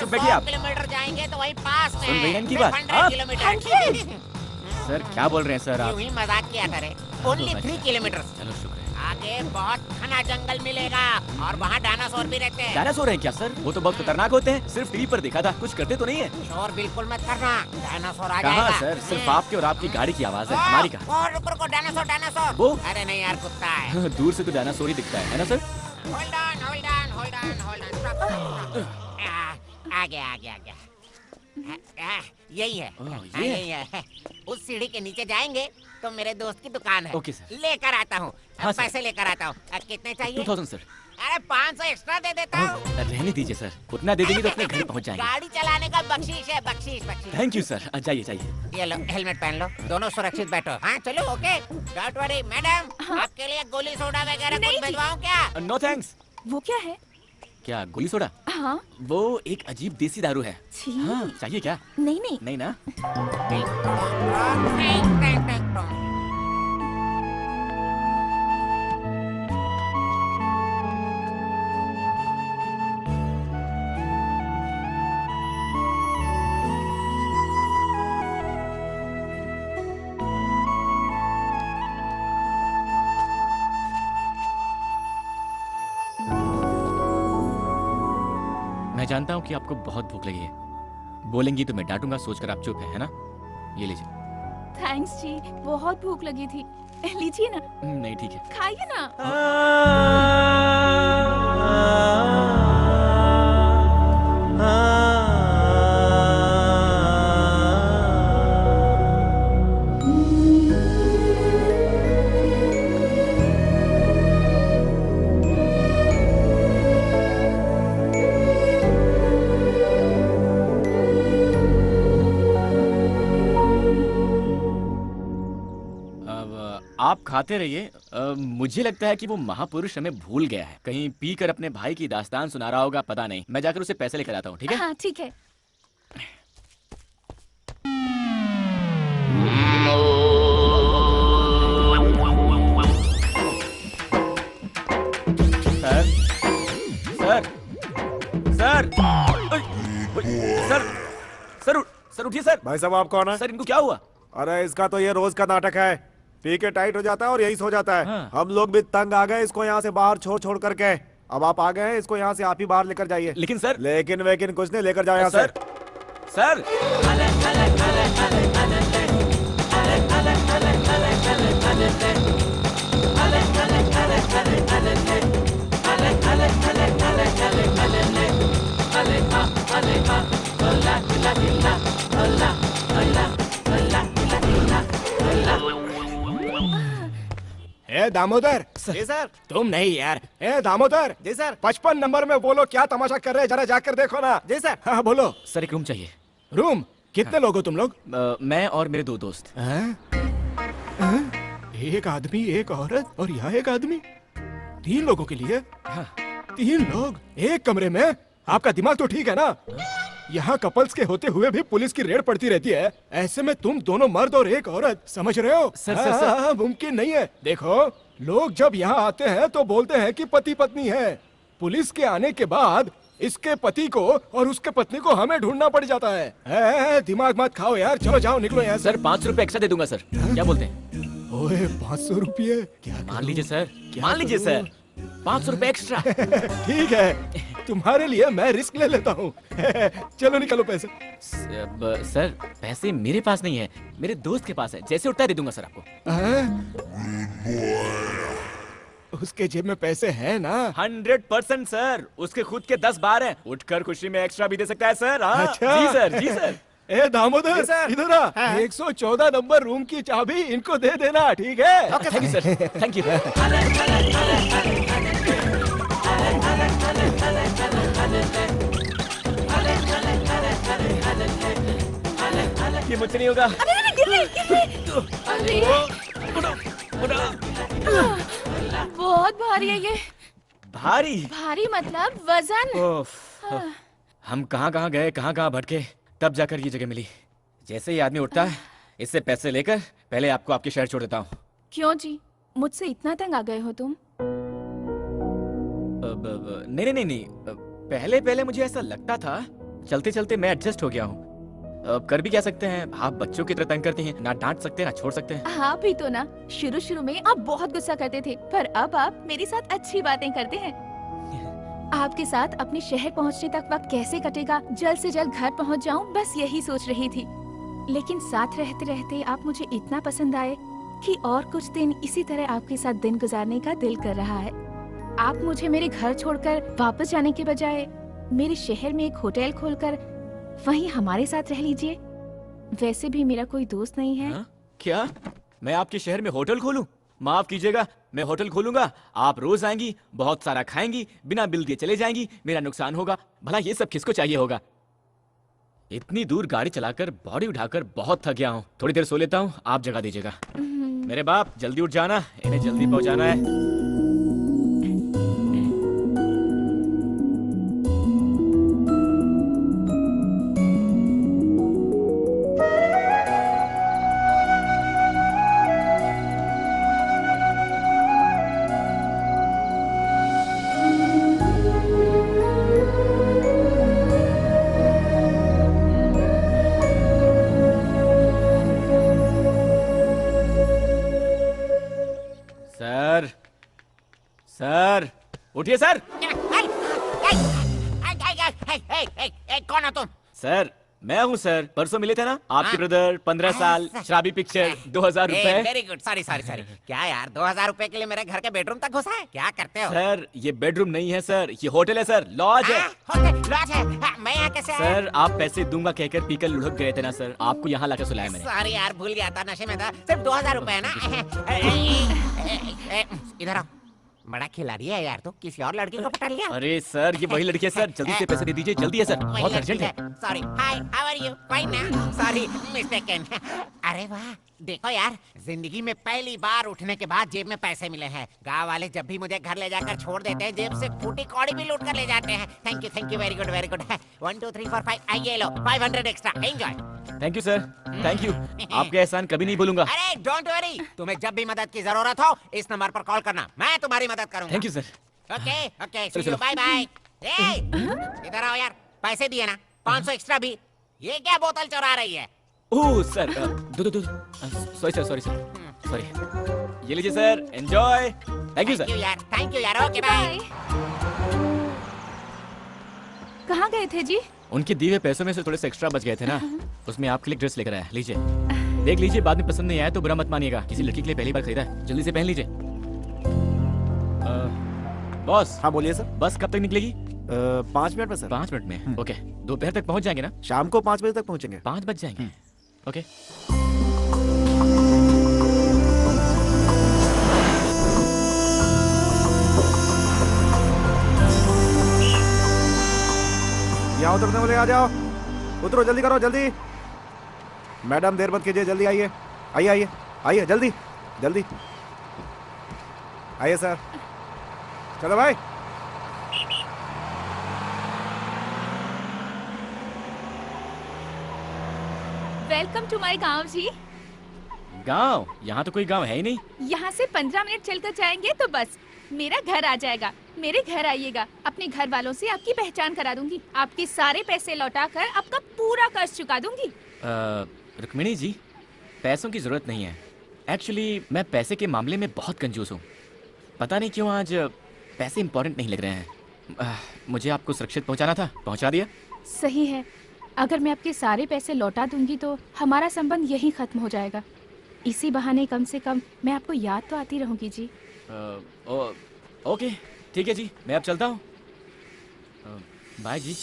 चुप बैठिए आप। किलोमीटर जाएंगे तो वही पास में। सुन रही हैं इनकी बात? 100 किलोमीटर। सर क्या बोल रहे हैं सर आप? यूं ही मजाक किया करे। Only 3 kilometre. चलो शुक्र है। आगे बहुत घना जंगल मिलेगा और वहाँ डायनासोर भी रहते हैं। डायनासोर हैं क्या सर? वो तो बहुत खतरनाक होते हैं। सिर्फ टीवी पर देखा था, कुछ करते तो नहीं है। शोर बिल्कुल मत करना, डायनासोर आ जाएगा। कहाँ सर? सिर्फ आपके और आपकी गाड़ी की आवाज है, हमारी कहाँ? रुको, डायनासोर डायनासोर। वो? अरे नहीं यार, कुत्ता है। दूर से तो डायनासोर ही दिखता है ना सर? Hold on. आ गया। यही है। ये यही है। उस सीढ़ी के नीचे जाएंगे तो मेरे दोस्त की दुकान है। Okay sir. लेकर आता हूँ। हाँ सर। पैसे लेकर आता हूँ। कितने चाहिए? 2000 सर। अरे 500 एक्स्ट्रा दे देता हूँ। रहने दीजिए सर, उतना दे देंगे तो अपने घर पहुंच जाएंगे। गाड़ी चलाने का बख्शीश है, बख्शीश। Thank you sir. जाइए। ये लो, हेलमेट पहन लो, दोनों सुरक्षित बैठो। हाँ चलो, ओके। Don't worry madam. आपके लिए गोली सोडा वगैरह कुछ भिजवाऊं क्या? No thanks. वो क्या है? क्या गोली सोडा? हाँ। वो एक अजीब देसी दारू है। हाँ, चाहिए क्या? नहीं ना। मैं जानता हूँ कि आपको बहुत भूख लगी है। बोलेंगी तो मैं डांटूंगा, सोचकर आप चुप है ना? ये लीजिए। थैंक्स जी, बहुत भूख लगी थी। लीजिए ना। नहीं ठीक है। खाइए ना। आप खाते रहिए। मुझे लगता है कि वो महापुरुष हमें भूल गया है। कहीं पीकर अपने भाई की दास्तान सुना रहा होगा, पता नहीं। मैं जाकर उसे पैसे लेकर आता हूँ, ठीक है? हाँ ठीक है। सर उठिए सर। भाई साहब आप कौन है? सर इनको क्या हुआ? अरे इसका तो ये रोज का नाटक है। पी के टाइट हो जाता है और यही सो जाता है। हाँ। हम लोग भी तंग आ गए इसको यहाँ से बाहर छोड़ करके। अब आप आ गए हैं, इसको यहाँ से आप ही बाहर लेकर जाइए। लेकिन सर। लेकिन कुछ नहीं, लेकर जाओ यहाँ से। सर ए दामोदर। जी सर। तुम नहीं यार। ए दामोदर। जी सर। 55 नंबर में बोलो, क्या तमाशा कर रहे हैं, जरा जाकर देखो ना। जी सर। हाँ बोलो। सर एक रूम चाहिए। रूम? कितने लोग हो तुम लोग? मैं और मेरे 2 दोस्त। एक आदमी, एक औरत और यहाँ एक आदमी, 3 लोगों के लिए? हाँ। 3 लोग एक कमरे में? आपका दिमाग तो ठीक है ना? यहाँ कपल्स के होते हुए भी पुलिस की रेड पड़ती रहती है। ऐसे में तुम दोनों मर्द और एक औरत, समझ रहे हो? सर। मुमकिन नहीं है। देखो, लोग जब यहाँ आते हैं तो बोलते हैं कि पति पत्नी है। पुलिस के आने के बाद इसके पति को और उसके पत्नी को हमें ढूंढना पड़ जाता है। दिमाग मत खाओ यार, चलो जाओ, निकलो यहाँ से। सर 500 रुपए एक्स्ट्रा दे दूंगा सर। क्या बोलते हैं? ओए 500 रुपये? क्या मान लीजिए सर, मान लीजिए सर, 500 रुपए एक्स्ट्रा। ठीक है, तुम्हारे लिए मैं रिस्क ले लेता हूँ। चलो निकालो पैसे। सर पैसे मेरे पास नहीं है, मेरे दोस्त के पास है। जैसे उठता है दे दूंगा सर आपको। उसके जेब में पैसे हैं ना? 100% सर। उसके खुद के 10 बार हैं। उठकर खुशी में एक्स्ट्रा भी दे सकता है सर। हाँ। अच्छा। जी सर, जी सर। ए दामोदर, इधर आ। 114 नंबर रूम की चाबी इनको दे देना, ठीक है? Thank you sir, thank you. ये मुझसे नहीं होगा। बहुत भारी है ये। भारी? भारी मतलब वजन। हम कहाँ गए, कहाँ भटके, तब जाकर ये जगह मिली। जैसे ही आदमी उठता है, इससे पैसे लेकर पहले आपको आपके शहर छोड़ देता हूँ। क्यों जी, मुझसे इतना तंग आ गए हो तुम? नहीं, पहले मुझे ऐसा लगता था, चलते चलते मैं एडजस्ट हो गया हूँ। अब कर भी क्या सकते हैं, आप बच्चों की तरह तंग करती हैं, ना डांट सकते ना छोड़ सकते हैं। आप भी तो ना, शुरू शुरू में आप बहुत गुस्सा करते थे, पर अब आप मेरे साथ अच्छी बातें करते हैं। आपके साथ अपने शहर पहुंचने तक वक्त कैसे कटेगा, जल्द से जल्द घर पहुंच जाऊं, बस यही सोच रही थी। लेकिन साथ रहते रहते आप मुझे इतना पसंद आए कि और कुछ दिन इसी तरह आपके साथ दिन गुजारने का दिल कर रहा है। आप मुझे मेरे घर छोड़कर वापस जाने के बजाय मेरे शहर में एक होटल खोलकर वहीं हमारे साथ रह लीजिए। वैसे भी मेरा कोई दोस्त नहीं है। क्या मैं आपके शहर में होटल खोलूं? माफ कीजिएगा, मैं होटल खोलूंगा, आप रोज आएंगी, बहुत सारा खाएंगी, बिना बिल दिए चले जाएंगी, मेरा नुकसान होगा। भला ये सब किसको चाहिए होगा? इतनी दूर गाड़ी चलाकर बॉडी उठाकर बहुत थक गया हूँ, थोड़ी देर सो लेता हूँ, आप जगह दीजिएगा। मेरे बाप जल्दी उठ जाना, इन्हें जल्दी पहुंचाना है। सर उठिए सर। कौन हो तुम? सर मैं हूँ सर, परसों मिले थे ना आपके ब्रदर, 15 साल, शराबी पिक्चर, 2000 रुपए। Very good, sorry sorry sorry. क्या यार 2000 रुपए के लिए मेरे घर के बेडरूम तक घुसा है? क्या करते हो? सर ये बेडरूम नहीं है सर, ये होटल है सर, लॉज है। लॉज है? मैं यहाँ कैसे आया? सर आप पैसे दूंगा कहकर पीकर लुढ़क गए थे ना सर, आपको यहाँ लाकर सुलाया मैंने। सॉरी यार, भूल गया था, नशे में था। सिर्फ 2000 रुपए है ना? इधर आओ। बड़ा खिलाड़ी है यार, तो किसी और लड़की को पटा लिया? अरे सर ये वही लड़की है सर, जल्दी से पैसे दे दीजिए, जल्दी है सर, बहुत अर्जेंट है। Sorry, hi, how are you? Fine ना? Sorry, mistaken. अरे वाह, देखो यार, जिंदगी में पहली बार उठने के बाद जेब में पैसे मिले हैं। गांव वाले जब भी मुझे घर ले जाकर छोड़ देते हैं, जेब से फूटी कौड़ी भी लूट कर ले जाते हैं। Thank you, very good, very good. 1 2 3 4 5, आइए लो, 500 extra, enjoy. Thank you sir, thank you, आपका एहसान कभी नहीं भूलूंगा। अरे डोंट वरी, तुम्हें जब भी मदद की जरूरत हो इस नंबर पर कॉल करना, मैं तुम्हारी मदद करूंगा। Thank you sir. Okay okay, चलो, सी यू, चलो। Bye bye. इधर आओ यार, पैसे दिए ना, 500 एक्स्ट्रा भी। ये क्या बोतल चुरा रही है? ओह सर, दो सॉरी सॉरी, ये लीजिए sir, enjoy. Thank you sir. Thank you यार, ओके बाय। कहाँ गए थे जी? उनके दिए हुए पैसों में से थोड़े से एक्स्ट्रा बच गए थे ना, उसमें आपके लिए ड्रेस लेकर आया, लीजिए देख लीजिए, बाद में पसंद नहीं आया तो बुरा मत मानिएगा, किसी लड़की के लिए पहली बार खरीदा है, जल्दी से पहन लीजिए। बॉस। हाँ बोलिए सर। बस कब तक निकलेगी? 5 मिनट में सर। 5 मिनट में? ओके, दोपहर तक पहुंच जाएंगे ना? शाम को 5 बजे तक पहुंचेंगे। 5 बज जाएंगे, ओके। यहाँ उतरने वाले, आ जाओ, उतरो, जल्दी करो, जल्दी। मैडम देर मत कीजिए, जल्दी आइए, आइए आइए आइए, जल्दी जल्दी आइए सर। चलो भाई। वेलकम टू माय गांव जी। गांव? यहाँ तो कोई गांव है ही नहीं। यहाँ से 15 मिनट चलकर जाएंगे तो बस मेरा घर आ जाएगा। मेरे घर आइएगा, अपने घर वालों से आपकी पहचान करा दूंगी, आपके सारे पैसे लौटाकर आपका पूरा कर्ज चुका दूंगी। रुक्मिणी जी, पैसों की जरूरत नहीं है। एक्चुअली मैं पैसे के मामले में बहुत कंजूस हूँ, पता नहीं क्यों आज पैसे इंपॉर्टेंट नहीं लग रहे हैं। मुझे आपको सुरक्षित पहुँचाना था, पहुँचा दिया। सही है, अगर मैं आपके सारे पैसे लौटा दूंगी तो हमारा संबंध यहीं खत्म हो जाएगा। इसी बहाने कम से कम मैं आपको याद तो आती रहूंगी जी। ओके ठीक है जी, मैं अब चलता हूँ। बाय जी।